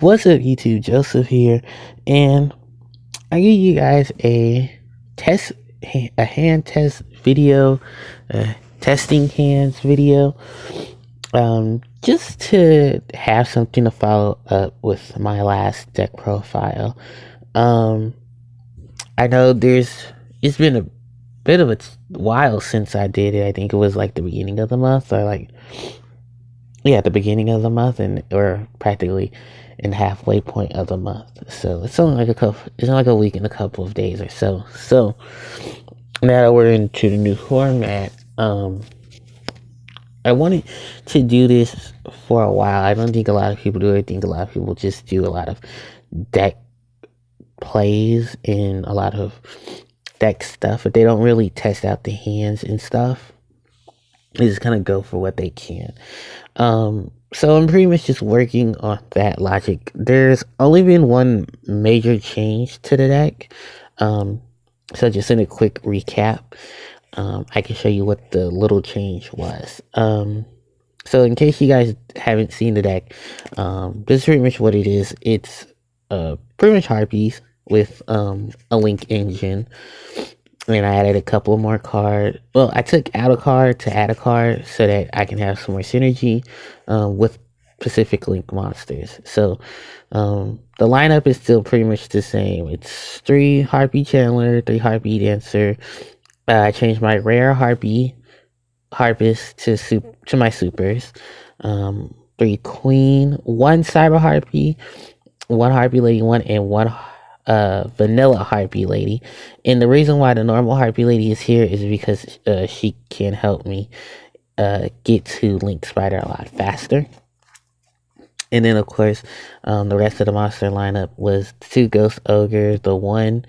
What's up, YouTube? Joseph here, and I give you guys a hand test video, testing hands video, just to have something to follow up with my last deck profile. I know it's been a bit of a while since I did it. I think it was like the beginning of the month, or the beginning of the month, or practically in the halfway point of the month. So it's only like a week and a couple of days or so. So now that we're into the new format, I wanted to do this for a while. I don't think a lot of people do it. I think a lot of people just do a lot of deck plays and a lot of deck stuff, but they don't really test out the hands and stuff. They just kind of go for what they can. So I'm pretty much just working on that logic. There's only been one major change to the deck. So just in a quick recap, I can show you what the little change was. So in case you guys haven't seen the deck, this is pretty much what it is. It's pretty much Harpies with a link engine. And I added a couple more cards. Well, I took out a card to add a card so that I can have some more synergy with Pacific Link monsters. So the lineup is still pretty much the same. It's 3 Harpie Chandler, 3 Harpie Dancer. I changed my rare Harpie Harpist to my supers. 3 Queen, 1 Cyber Harpie, 1 Harpie Lady 1, and 1 vanilla Harpie Lady. And the reason why the normal Harpie Lady is here is because she can help me get to Link Spider a lot faster. And then of course the rest of the monster lineup was 2 Ghost Ogre, the 1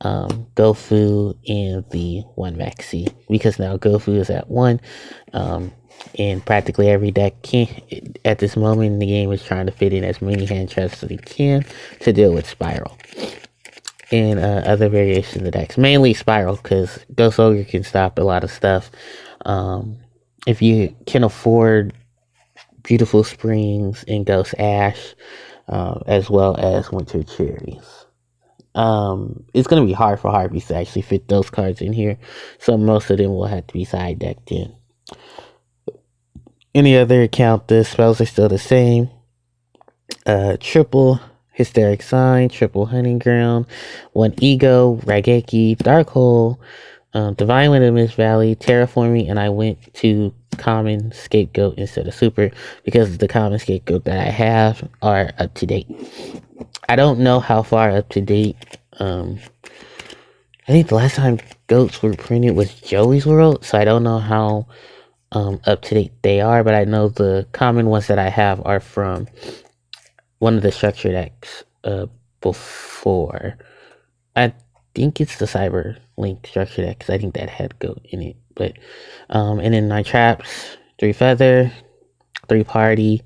Gofu, and the 1 Maxi, because now Gofu is at 1. And practically every deck at this moment in the game is trying to fit in as many hand traps as they can to deal with Spiral and other variations of the decks. Mainly Spiral, because Ghost Ogre can stop a lot of stuff. If you can afford Beautiful Springs and Ghost Ash, as well as Winter Cherries. It's going to be hard for Harpies to actually fit those cards in here, so most of them will have to be side decked in. Any other account, the spells are still the same. Triple Hysteric Sign, triple Hunting Ground, 1 Ego, Raigeki, Dark Hole, Divine Wind of Mist Valley, Terraforming, and I went to Common Scapegoat instead of Super because the Common Scapegoat that I have are up to date. I don't know how far up to date. I think the last time goats were printed was Joey's World, so I don't know how up to date they are, but I know the common ones that I have are from one of the structure decks before. I think it's the Cyber Link structure deck, because I think that had goat in it. But and then my traps: 3 Feather, 3 Party,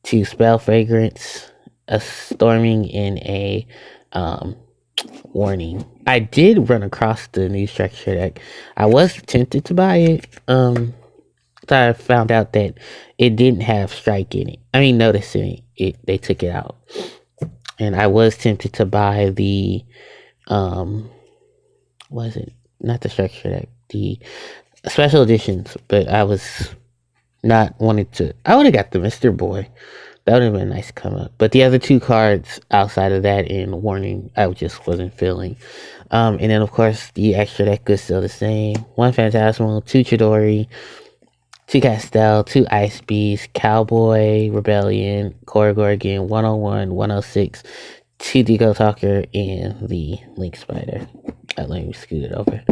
2 Spell Fragrance, a Storming, and a Warning. I did run across the new structure deck. I was tempted to buy it. I found out that it didn't have Strike in it. I mean, Notice in it. They took it out. And I was tempted to buy the, was it? Not the structure deck, the special editions, but I was not wanting to. I would have got the Mr. Boy. That would have been a nice come up. But the other 2 cards outside of that and Warning, I just wasn't feeling. And then, of course, the extra deck was still the same. 1 Phantasmal, 2 Chidori, 2 Castell, 2 Ice Beast, Cowboy, Rebellion, Korrigor, 101, 106, 2 Deco Talker, and the Link Spider. Let me scoot it over.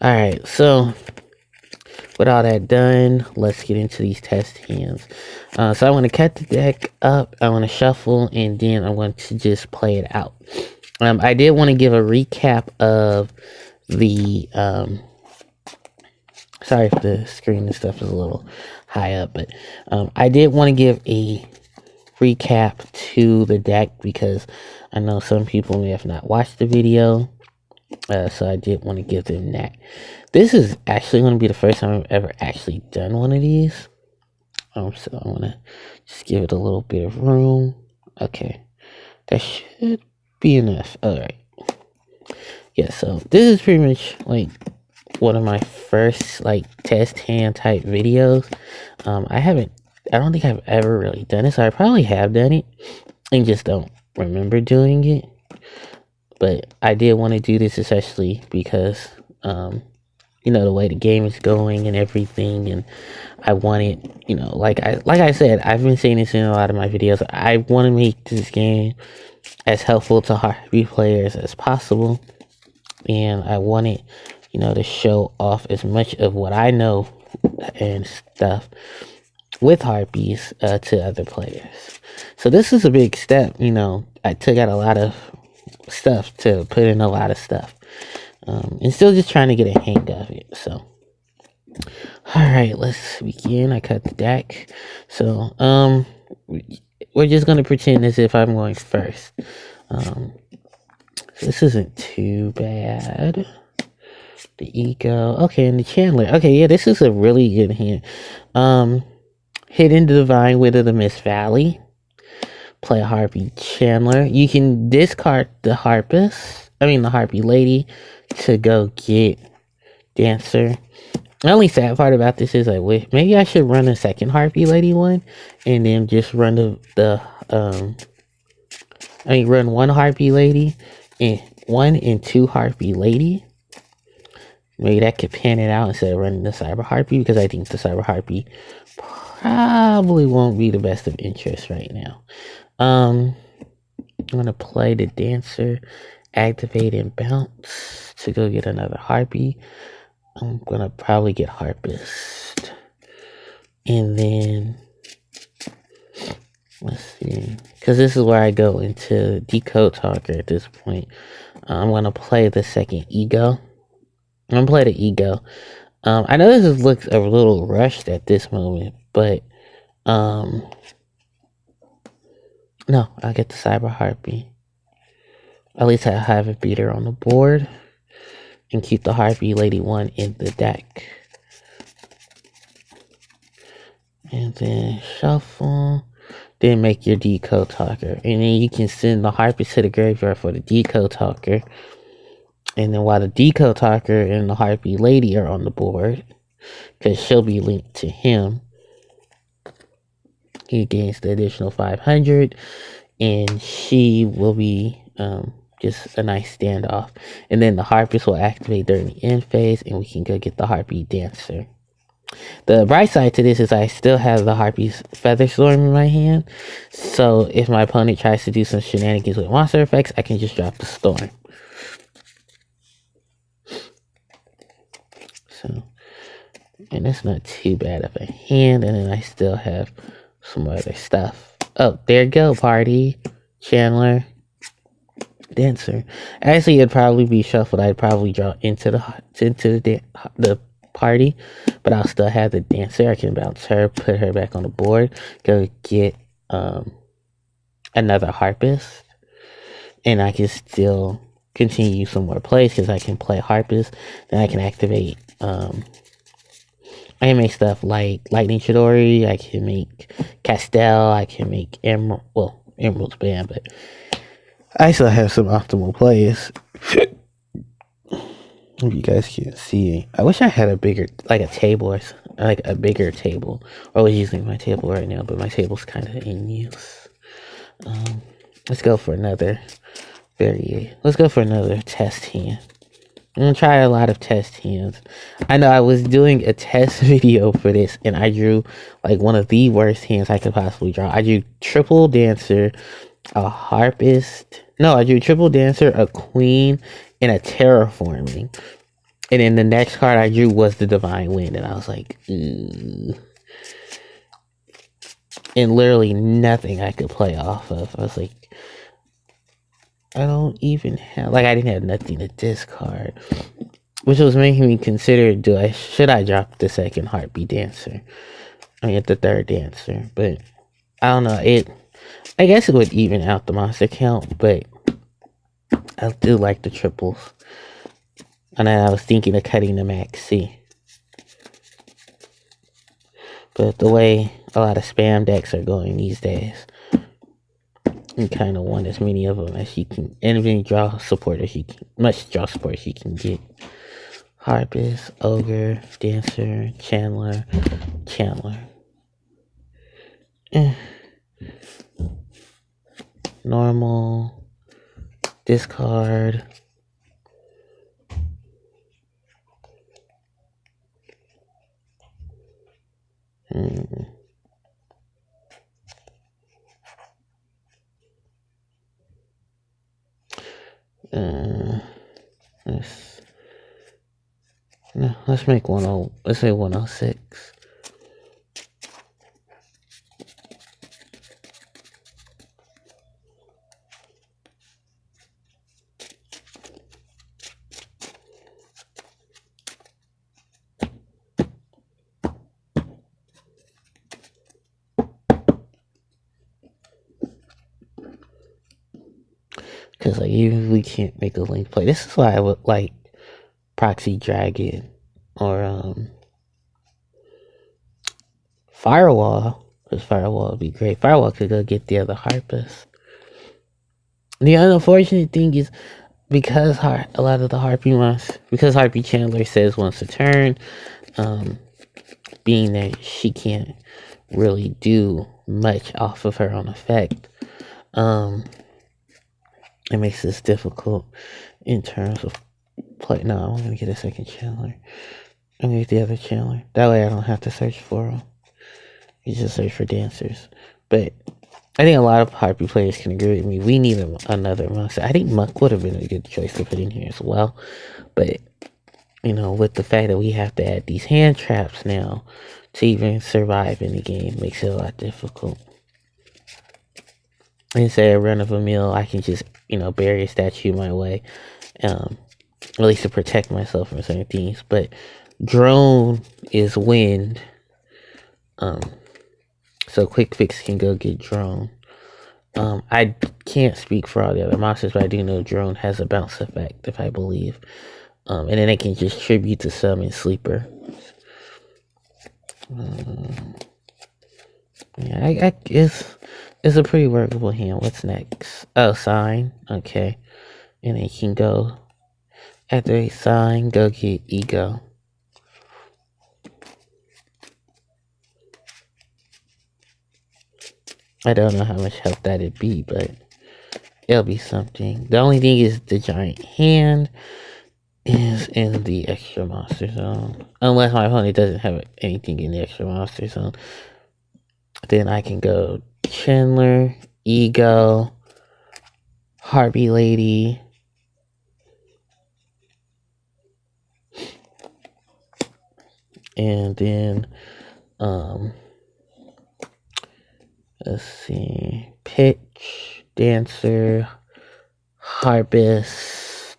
Alright, so with all that done, let's get into these test hands. So I want to cut the deck up, I want to shuffle, and then I want to just play it out. I did want to give a recap of the sorry if the screen and stuff is a little high up, but I did want to give a recap to the deck because I know some people may have not watched the video, so I did want to give them that. This is actually going to be the first time I've ever actually done one of these, so I want to just give it a little bit of room. Okay. That should be enough. Alright. Yeah, so this is pretty much like one of my first like test hand type videos. I don't think I've ever really done it, so I probably have done it and just don't remember doing it. But I did want to do this especially because the way the game is going and everything, and I wanted, like I said, I've been saying this in a lot of my videos. I want to make this game as helpful to Harpie players as possible, and I wanted, to show off as much of what I know and stuff with Harpies to other players. So this is a big step. I took out a lot of stuff to put in a lot of stuff, and still just trying to get a hang of it. So alright, let's begin. I cut the deck. So we're just gonna pretend as if I'm going first. So this isn't too bad. The ego. Okay, and the Chandler. Okay, yeah, this is a really good hand. Hidden Divine Wit of the Mist Valley. Play a Harpie Chandler. You can discard the Harpie Lady to go get Dancer. The only sad part about this is maybe I should run a second Harpie Lady one and then just run run one Harpie Lady and 1 and 2 Harpie Lady. Maybe that could pan it out instead of running the Cyber Harpie, because I think the Cyber Harpie probably won't be the best of interest right now. I'm gonna play the Dancer, activate and bounce to go get another Harpie. I'm gonna probably get Harpist, and then let's see, because this is where I go into Decode Talker at this point. I'm gonna play the second Ego. I'm gonna play the Ego. I know this looks a little rushed at this moment, but no, I'll get the Cyber Harpie. At least I have a beater on the board, and keep the Harpie Lady 1 in the deck. And then shuffle. Then make your Decode Talker. And then you can send the Harpie to the graveyard for the Decode Talker. And then while the Decode Talker and the Harpie Lady are on the board, because she'll be linked to him, he gains the additional 500, and she will be just a nice standoff. And then the Harpies will activate during the end phase, and we can go get the Harpie Dancer. The bright side to this is I still have the Harpie's Feather Storm in my hand, so if my opponent tries to do some shenanigans with monster effects, I can just drop the Storm. So, and that's not too bad of a hand, and then I still have some other stuff. Oh, there you go, Party, Chandler, Dancer. Actually, it'd probably be shuffled. I'd probably draw into the Party, but I'll still have the Dancer. I can bounce her, put her back on the board, go get another Harpist, and I can still continue some more plays because I can play Harpist. Then I can activate. I can make stuff like Lightning Chidori. I can make Castell. I can make Emerald. Well, Emerald's banned, but I still have some optimal plays. If you guys can't see, I wish I had a bigger, like a table, or like a bigger table. I was using my table right now, but my table's kind of in use. Let's go for another test hand. I'm gonna try a lot of test hands. I know I was doing a test video for this, and I drew like one of the worst hands I could possibly draw. I drew triple Dancer, a Harpist. No, I drew triple Dancer, a Queen, and a Terraforming. And then the next card I drew was the Divine Wind, and I was like, ugh. And literally nothing I could play off of. I was like, I don't even have, I didn't have nothing to discard, which was making me consider, should I drop the second Harpie Dancer? The third Dancer, but I don't know, I guess it would even out the monster count, but I do like the triples, and then I was thinking of cutting the Max C, but the way a lot of spam decks are going these days, You kind of want as many of them as you can, and as many draw support as you can, much draw support as you can get. Harpies, Ogre, Dancer, Chandler. Normal, discard. Let's make 10. Let's say 106. Because like even we can't make a link play. This is why I would like Proxy Dragon or Firewall. Because Firewall would be great. Firewall could go get the other Harpers. The unfortunate thing is because a lot of the Harpie ones, because Harpie Chandler says once a turn, being that she can't really do much off of her own effect, it makes this difficult in terms of play. No, I'm gonna get a second Chandler. I'm gonna get the other Chandler. That way I don't have to search for them. You just search for dancers. But I think a lot of Harpie players can agree with me. We need another monster. I think Muck would have been a good choice to put in here as well. But, you know, with the fact that we have to add these hand traps now to even survive in the game makes it a lot difficult. Instead of run of a mill, I can just, you know, bury a statue my way. At least to protect myself from certain things. But drone is wind. So Quick Fix can go get drone. I can't speak for all the other monsters, but I do know drone has a bounce effect, if I believe. And then it can just tribute to summon sleeper. Yeah, it's a pretty workable hand. What's next? Oh, sign. Okay. And it can go, after a sign, go get ego. I don't know how much help that'd be, but it'll be something. The only thing is the giant hand is in the extra monster zone. Unless my opponent doesn't have anything in the extra monster zone. Then I can go Chandler, Ego, Harpie Lady. And then, let's see, Pitch, Dancer, Harpist.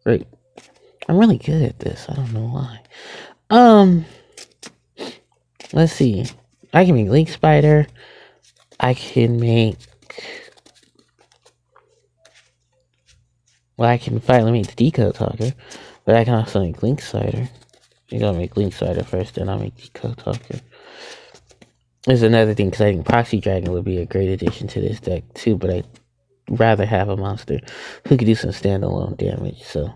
Great. I'm really good at this. I don't know why. Let's see. I can make Link Spider. I can make... Well, I can finally make the Decode Talker. But I can also make Link Spider. You gotta make Link Spider first, then I'll make Decode Talker. There's another thing, because I think Proxy Dragon would be a great addition to this deck, too. But I'd rather have a monster who could do some standalone damage, so...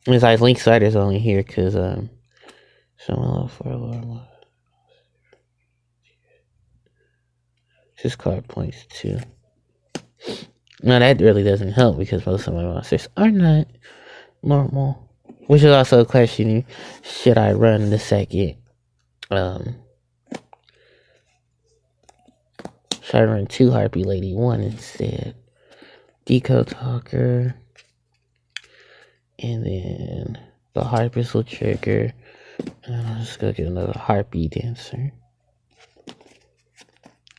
Besides, Link Spider's only here because, SML for a lot. This card points too. Now that really doesn't help because most of my monsters are not normal. Which is also a question, should I run the second, should I run 2 Harpie Lady 1 instead? Decode Talker. And then the Harpist will trigger. And I'll just go get another Harpie Dancer.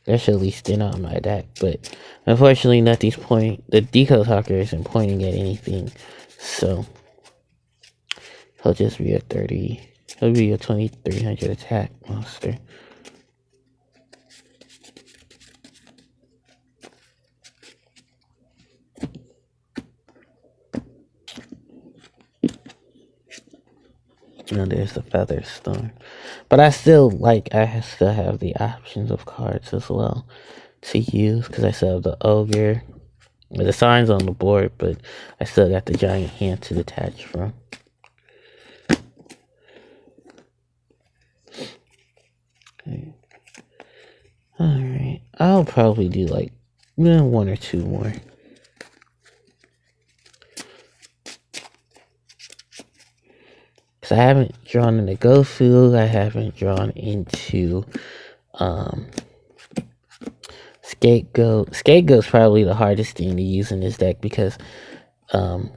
That should at least thin out my deck. But unfortunately, nothing's pointing. The Decode Talker isn't pointing at anything. So he'll just be a 30. He'll be a 2300 attack monster. there's the Feather Storm. But I still have the options of cards as well to use, because I still have the Ogre. The sign's on the board, but I still got the Giant Hand to detach from. Okay. Alright. I'll probably do like one or two more. Because I haven't drawn into Gofu, I haven't drawn into Scapegoat. Scapegoat's probably the hardest thing to use in this deck, because although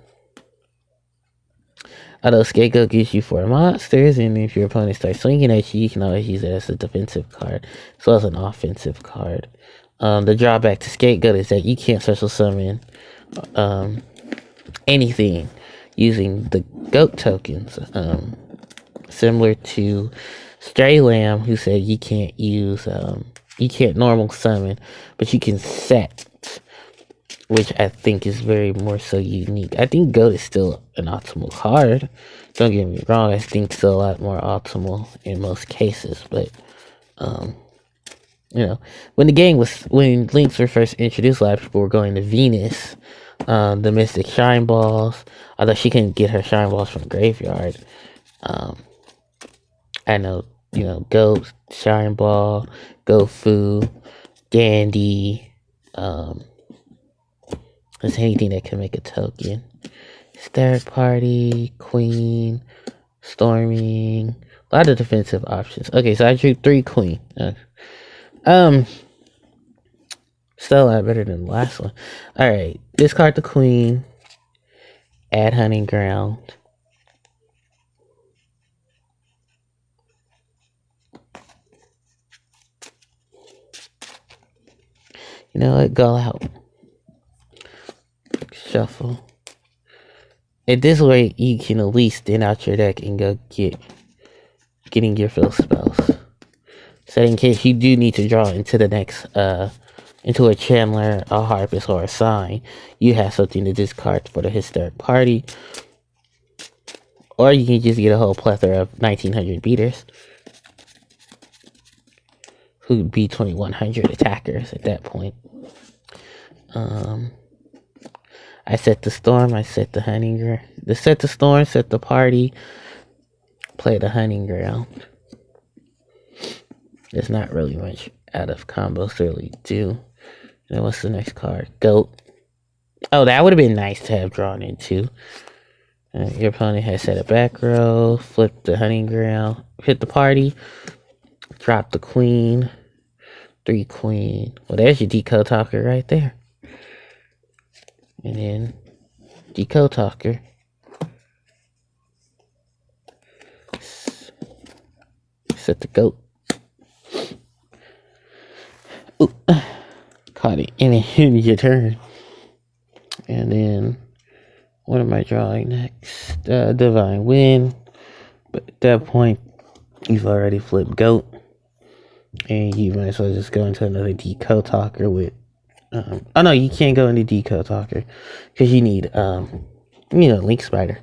Scapegoat gives you 4 monsters, and if your opponent starts swinging at you, you can always use it as a defensive card as well as an offensive card. The drawback to Scapegoat is that you can't special summon anything using the goat tokens, similar to Stray Lamb, who said you can't use you can't normal summon, but you can set, which I think is very more so unique. I think goat is still an optimal card, don't get me wrong. I think it's a lot more optimal in most cases, but you know, when links were first introduced, a lot of people were going to Venus, the Mystic Shine Balls, although she couldn't get her Shine Balls from the graveyard. I know, Goat, Shine Ball, Gofu, Dandy, there's anything that can make a token. Hysteric Party, Queen, Storming, a lot of defensive options. Okay, so I drew 3 Queen. Still a lot better than the last one. Alright, discard the Queen. Add Hunting Ground. You know what? Go out. Shuffle. And this way, you can at least thin out your deck and go getting your fill spells. So in case you do need to draw into the next, into a Chandler, a Harpist, or a Sign, you have something to discard for the Hysteric Party. Or you can just get a whole plethora of 1900 beaters, who would be 2100 attackers at that point. I set the Storm, I set the Hunting Ground. Set the Storm, set the Party, play the Hunting Ground. There's not really much out of combos to really do. Then what's the next card? Goat. Oh, that would have been nice to have drawn into. Your opponent has set a back row, flip the Hunting Ground, hit the Party, drop the Queen, 3 Queen. Well, there's your Decode Talker right there. And then Decode Talker. Set the Goat. Ooh, caught it in your turn. And then, what am I drawing next? Divine Wind. But at that point, you've already flipped Goat. And you might as well just go into another Decode Talker with... oh no, you can't go into Decode Talker. Because you need, Link Spider.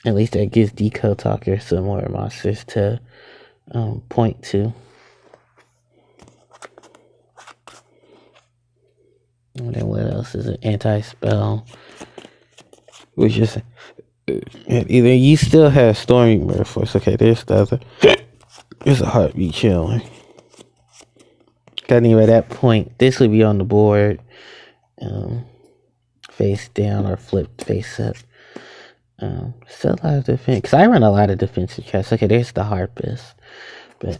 At least that gives Decode Talker some more monsters to point to. And then what else is it? Anti-Spell. Which is either you still have Storming Murder Force. Okay, there's the other. There's a Heartbeat Chiller. Anyway, at that point, this would be on the board. Face down or flipped face up. Still a lot of defense, because I run a lot of defensive chests. Okay, there's the Harpist. But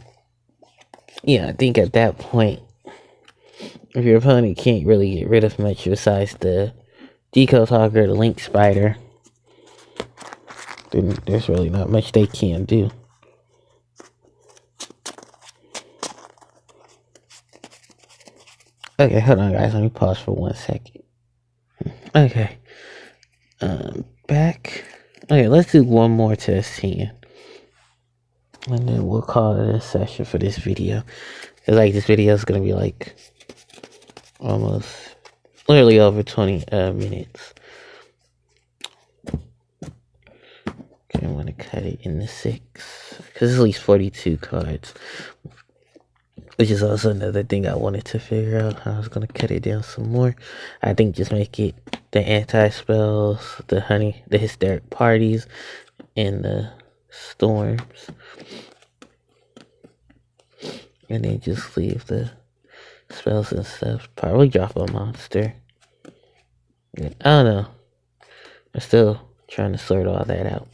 yeah, I think at that point, if your opponent can't really get rid of much besides the Decode Talker, the Link Spider, then there's really not much they can do. Okay, hold on guys, let me pause for 1 second. Okay. Back. Okay, let's do one more test hand. And then we'll call it a session for this video. Cause this video is gonna be almost literally over 20 minutes. I want to cut it into 6 because it's at least 42 cards, which is also another thing I wanted to figure out how I was going to cut it down some more. I think just make it the anti-spells, the hysteric parties, and the storms, and then just leave the spells and stuff. Probably drop a monster. I don't know. I'm still trying to sort all that out.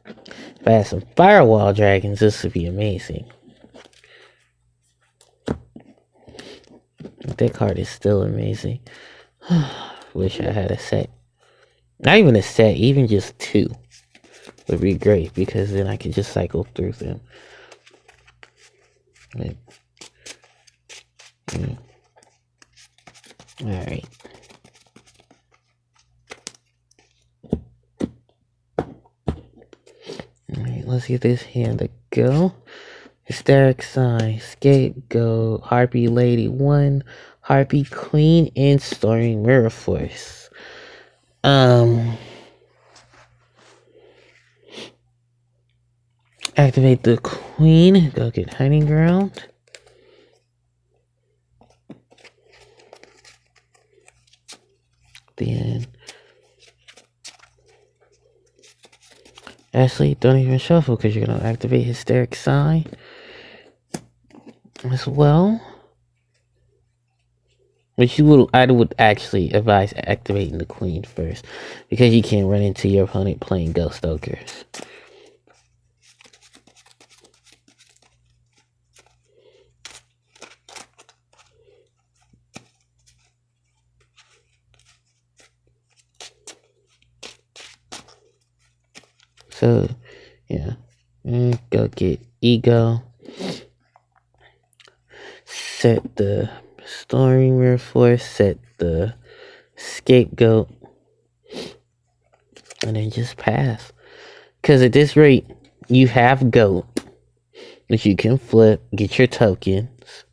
If I had some firewall dragons, this would be amazing. That card is still amazing. Wish I had a set. Not even a set, even just 2 would be great, because then I could just cycle through them. Like, Alright. Alright, let's get this hand to go. Hysteric Sign, Scapegoat, Harpie Lady 1, Harpie Queen, and Storing Mirror Force. Activate the Queen, go get Hunting Ground. Then actually, don't even shuffle because you're gonna activate Hysteric Sign as well. Which I would actually advise activating the Queen first, because you can't run into your opponent playing Ghost Ogres. So, yeah. Go get Ego. Set the Storing Mirror Force. Set the Scapegoat. And then just pass. Because at this rate, you have Goat, which you can flip, get your tokens.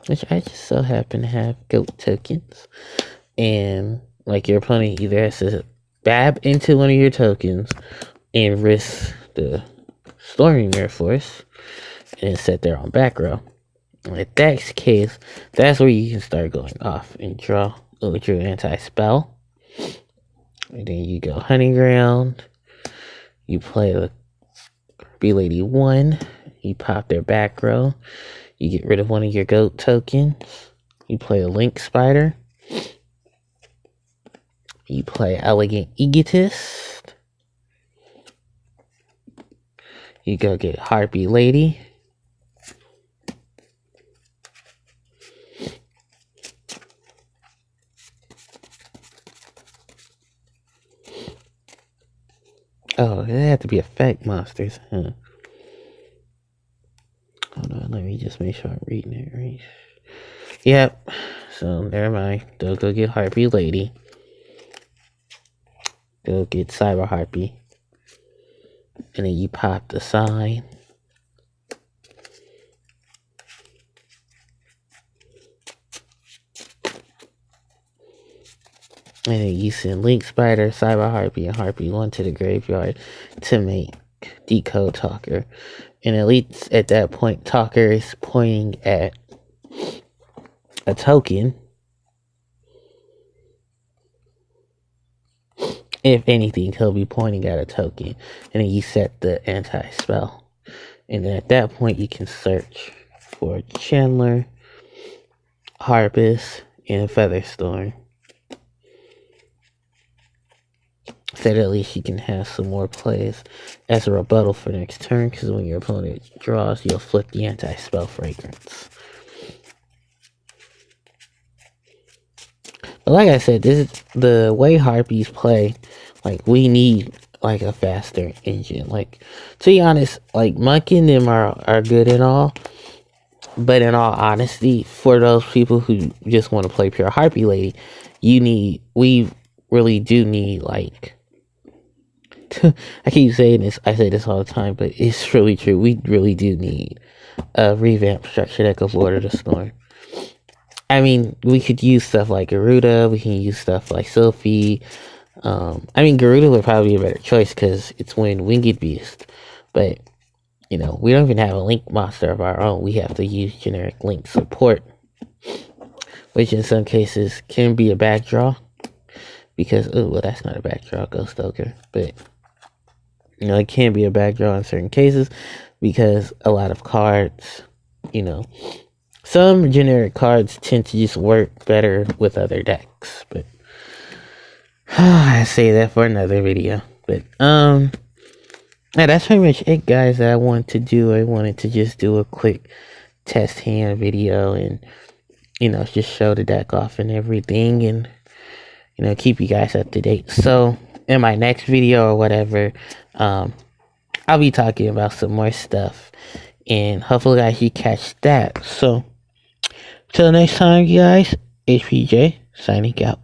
Which I just so happen to have Goat tokens. And, like, your opponent either has to bab into one of your tokens and risk the Storing Mirror Force and then set their own back row. If that's the case, that's where you can start going off and draw with your anti-spell. And then you go Hunting Ground. You play the B-Lady 1. You pop their back row. You get rid of one of your Goat tokens. You play a Link Spider. You play Elegant Egotist. You go get Harpie Lady. Oh, it had to be effect monsters, huh? Hold on, let me just make sure I'm reading it right. Yep. So, never mind. Don't go get Harpie Lady. Go get Cyber Harpie. And then you pop the sign. And then you send Link Spider, Cyber Harpie, and Harpie 1 to the graveyard to make Decode Talker. And at least at that point, Talker is pointing at a token. If anything, he'll be pointing at a token. And then you set the anti-spell. And then at that point, you can search for Chandler, Harpes, and Featherstorm. So that at least you can have some more plays as a rebuttal for next turn, because when your opponent draws, you'll flip the anti-spell fragrance. But like I said, this is the way Harpies play. Like, we need like a faster engine. Like, to be honest, like Monkey and them are good and all, but in all honesty, for those people who just want to play pure Harpie Lady, we really do need, like, I keep saying this, I say this all the time, but it's really true. We really do need a revamped structure that goes Lord of the Storm. I mean, we could use stuff like Garuda, we can use stuff like Sophie, I mean, Garuda would probably be a better choice because it's Winged Beast. But, you know, we don't even have a Link monster of our own. We have to use generic Link support, which in some cases can be a bad draw. Because, oh, well, that's not a bad draw, Ghost Ogre. But, you know, it can be a bad draw in certain cases because a lot of cards, you know, some generic cards tend to just work better with other decks. But, I say that for another video. But, yeah, that's pretty much it, guys, that I wanted to do. I wanted to just do a quick test hand video and, you know, just show the deck off and everything and, you know, keep you guys up to date. So, in my next video or whatever, I'll be talking about some more stuff. And hopefully guys, you catch that. So, till next time, guys, HPJ signing out.